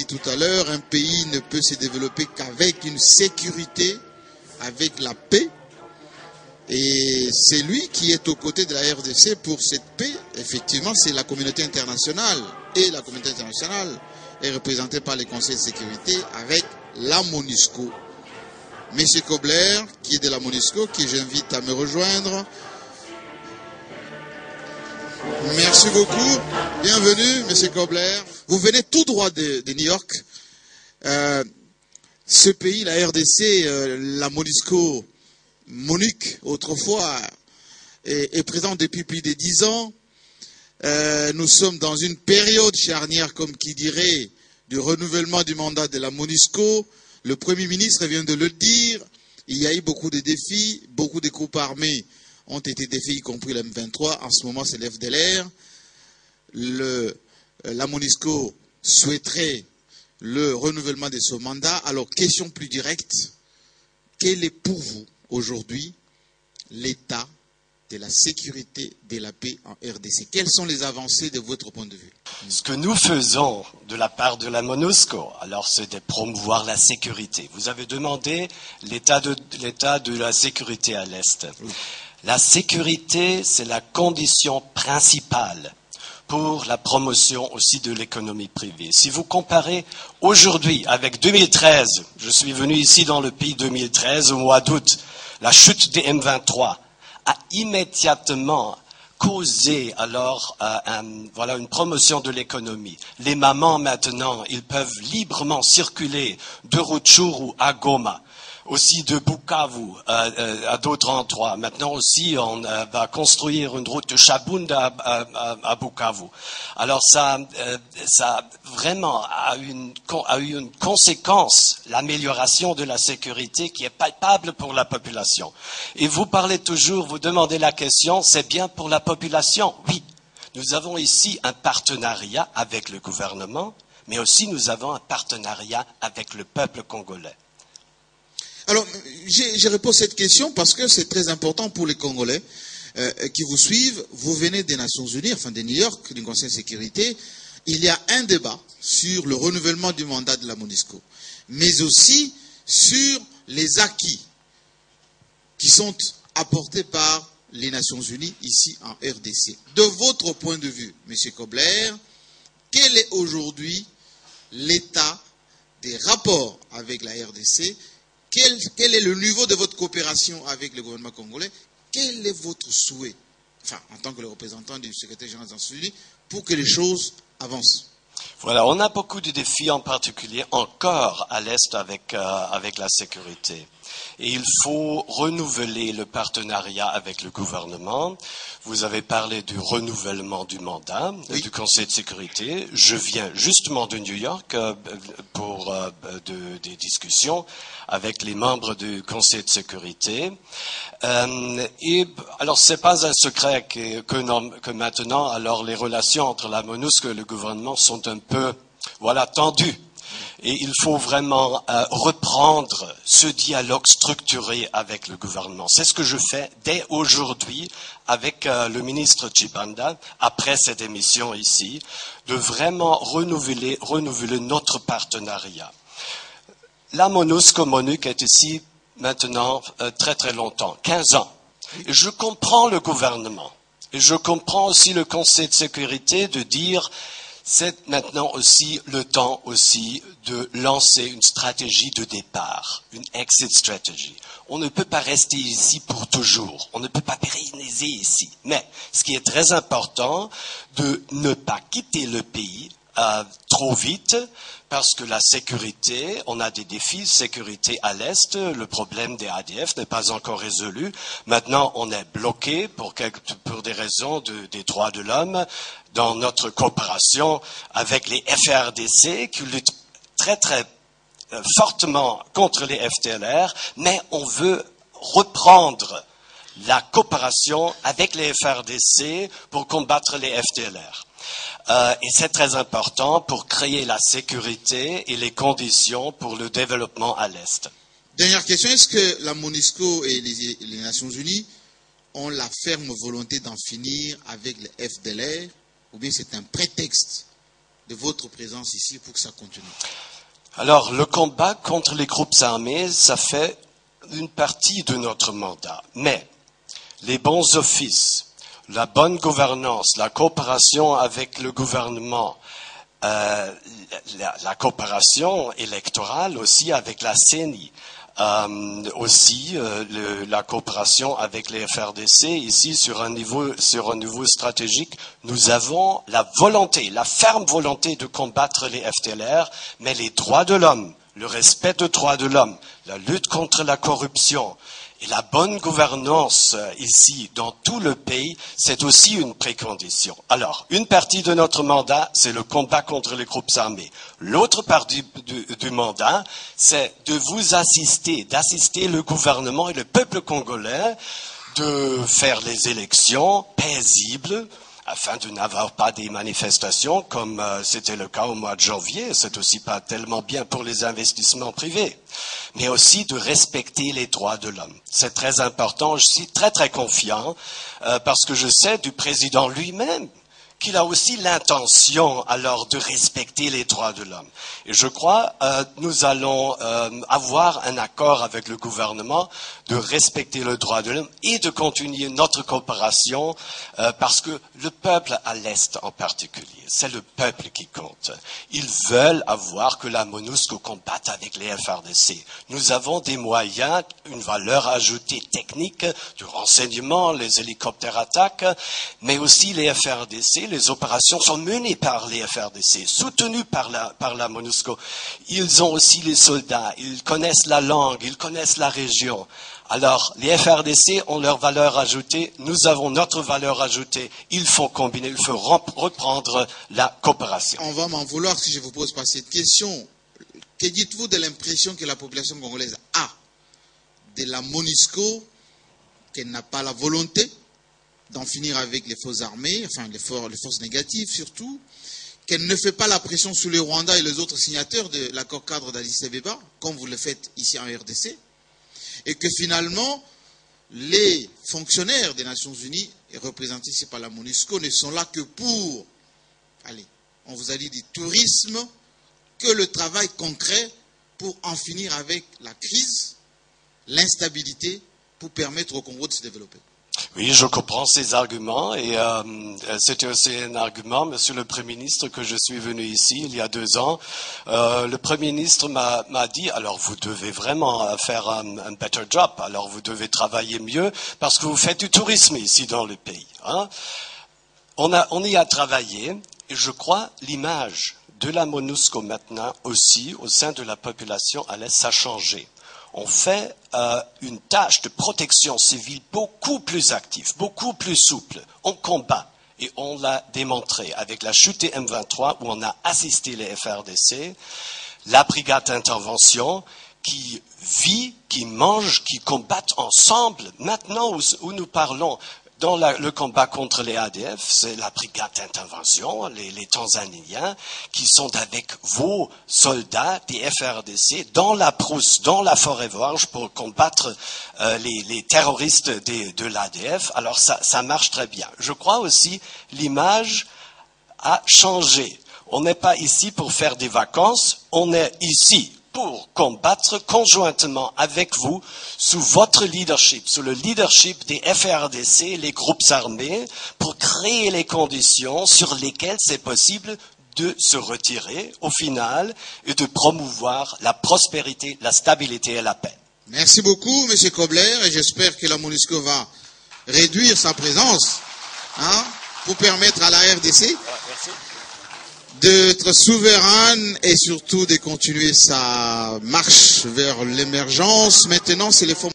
tout à l'heure, un pays ne peut se développer qu'avec une sécurité, avec la paix. Et c'est lui qui est aux côtés de la RDC pour cette paix. Effectivement, c'est la communauté internationale. Et la communauté internationale est représentée par les conseils de sécurité avec la MONUSCO. Monsieur Kobler, qui est de la MONUSCO, qui j'invite à me rejoindre. Merci beaucoup. Bienvenue, Monsieur Kobler. Vous venez tout droit de New York. Ce pays, la RDC, la MONUSCO, MONUC, autrefois, est présent depuis plus de 10 ans. Nous sommes dans une période charnière, comme qui dirait, du renouvellement du mandat de la MONUSCO. Le Premier ministre vient de le dire. Il y a eu beaucoup de défis, beaucoup de groupes armés ont été défaits, y compris le M23. En ce moment, c'est l'FDLR. La MONUSCO souhaiterait le renouvellement de ce mandat. Alors, question plus directe, quel est pour vous aujourd'hui l'état de la sécurité, de la paix en RDC? Quelles sont les avancées de votre point de vue? Ce que nous faisons de la part de la MONUSCO, alors c'est de promouvoir la sécurité. Vous avez demandé l'état de la sécurité à l'Est. Oui. La sécurité, c'est la condition principale pour la promotion aussi de l'économie privée. Si vous comparez aujourd'hui avec 2013, je suis venu ici dans le pays 2013 au mois d'août, la chute des M23 a immédiatement causé alors voilà une promotion de l'économie. Les mamans maintenant, ils peuvent librement circuler de Rutshuru à Goma, aussi de Bukavu à d'autres endroits. Maintenant aussi, on va construire une route de Shabunda à Bukavu. Alors ça vraiment a eu une conséquence, l'amélioration de la sécurité qui est palpable pour la population. Et vous parlez toujours, vous demandez la question, c'est bien pour la population? Oui, nous avons ici un partenariat avec le gouvernement, mais aussi nous avons un partenariat avec le peuple congolais. Alors, je repose cette question parce que c'est très important pour les Congolais qui vous suivent. Vous venez des Nations Unies, enfin de New York, du Conseil de sécurité. Il y a un débat sur le renouvellement du mandat de la MONUSCO, mais aussi sur les acquis qui sont apportés par les Nations Unies ici en RDC. De votre point de vue, M. Kobler, quel est aujourd'hui l'état des rapports avec la RDC? Quel est le niveau de votre coopération avec le gouvernement congolais? Quel est votre souhait, enfin, en tant que le représentant du secrétaire général des Nations Unies, pour que les choses avancent? Voilà, on a beaucoup de défis, en particulier encore à l'Est avec la sécurité. Et il faut renouveler le partenariat avec le gouvernement. Vous avez parlé du renouvellement du mandat du Conseil de sécurité. Je viens justement de New York pour des discussions avec les membres du Conseil de sécurité. Et alors, c'est pas un secret que maintenant, alors les relations entre la MONUSCO et le gouvernement sont un peu, voilà, tendues. Et il faut vraiment reprendre ce dialogue structuré avec le gouvernement. C'est ce que je fais dès aujourd'hui avec le ministre Tshibanda, après cette émission ici, de vraiment renouveler notre partenariat. La MONUSCO-MONUC est ici maintenant très très longtemps, 15 ans. Et je comprends le gouvernement. Et je comprends aussi le Conseil de sécurité de dire c'est maintenant aussi le temps aussi de lancer une stratégie de départ, une exit strategy. On ne peut pas rester ici pour toujours. On ne peut pas pérenniser ici. Mais ce qui est très important, de ne pas quitter le pays trop vite, parce que la sécurité, on a des défis de sécurité à l'Est, le problème des ADF n'est pas encore résolu. Maintenant, on est bloqué pour des raisons des droits de l'homme dans notre coopération avec les FARDC qui luttent très très fortement contre les FDLR, mais on veut reprendre la coopération avec les FARDC pour combattre les FDLR. Et c'est très important pour créer la sécurité et les conditions pour le développement à l'Est. Dernière question, est-ce que la MONUSCO et les Nations Unies ont la ferme volonté d'en finir avec les FDLR, ou bien c'est un prétexte de votre présence ici pour que ça continue? Alors, le combat contre les groupes armés, ça fait une partie de notre mandat. Mais les bons offices, la bonne gouvernance, la coopération avec le gouvernement, la coopération électorale aussi avec la CENI, aussi la coopération avec les FRDC ici sur un niveau stratégique. Nous avons la volonté, la ferme volonté de combattre les FDLR, mais les droits de l'homme, le respect des droits de l'homme, la lutte contre la corruption et la bonne gouvernance ici, dans tout le pays, c'est aussi une précondition. Alors, une partie de notre mandat, c'est le combat contre les groupes armés. L'autre partie du mandat, c'est de vous assister, d'assister le gouvernement et le peuple congolais, de faire les élections paisibles, afin de n'avoir pas des manifestations comme c'était le cas au mois de janvier. C'est aussi pas tellement bien pour les investissements privés, mais aussi de respecter les droits de l'homme. C'est très important. Je suis très très confiant parce que je sais du président lui-même qu'il a aussi l'intention alors de respecter les droits de l'homme. Et je crois nous allons avoir un accord avec le gouvernement de respecter le droit de l'homme et de continuer notre coopération parce que le peuple à l'Est en particulier, c'est le peuple qui compte. Ils veulent avoir que la MONUSCO combatte avec les FRDC. Nous avons des moyens, une valeur ajoutée technique, du renseignement, les hélicoptères attaques, mais aussi les FRDC. Les opérations sont menées par les FRDC, soutenues par la MONUSCO. Ils ont aussi les soldats, ils connaissent la langue, ils connaissent la région. Alors, les FRDC ont leur valeur ajoutée, nous avons notre valeur ajoutée. Il faut combiner, il faut reprendre la coopération. On va m'en vouloir si je vous pose pas cette question. Que dites-vous de l'impression que la population congolaise a de la MONUSCO, qu'elle n'a pas la volonté d'en finir avec les fausses armées, enfin les forces négatives surtout, qu'elle ne fait pas la pression sur les Rwandais et les autres signataires de l'accord cadre d'Addis Abeba, comme vous le faites ici en RDC, et que finalement, les fonctionnaires des Nations Unies, et représentés ici par la MONUSCO, ne sont là que pour, allez, on vous a dit du tourisme, que le travail concret pour en finir avec la crise, l'instabilité, pour permettre au Congo de se développer. Oui, je comprends ces arguments et c'était aussi un argument, Monsieur le Premier ministre, que je suis venu ici il y a 2 ans. Le Premier ministre m'a dit, alors vous devez vraiment faire un better job, alors vous devez travailler mieux parce que vous faites du tourisme ici dans le pays. Hein. On y a travaillé et je crois l'image de la MONUSCO maintenant aussi au sein de la population à l'Est, ça a changé. On fait une tâche de protection civile beaucoup plus active, beaucoup plus souple. On combat et on l'a démontré avec la chute des M23 où on a assisté les FRDC, la brigade d'intervention qui vit, qui mange, qui combattent ensemble. Maintenant où nous parlons dans le combat contre les ADF, c'est la brigade d'intervention, les Tanzaniens, qui sont avec vos soldats des FRDC dans la brousse, dans la forêt vierge pour combattre les terroristes de l'ADF. Alors ça marche très bien. Je crois aussi l'image a changé. On n'est pas ici pour faire des vacances, on est ici pour combattre conjointement avec vous, sous votre leadership, sous le leadership des FRDC, les groupes armés, pour créer les conditions sur lesquelles c'est possible de se retirer au final et de promouvoir la prospérité, la stabilité et la paix. Merci beaucoup, M. Kobler, et j'espère que la MONUSCO va réduire sa présence pour permettre à la RDC d'être souveraine et surtout de continuer sa marche vers l'émergence. Maintenant, c'est les formes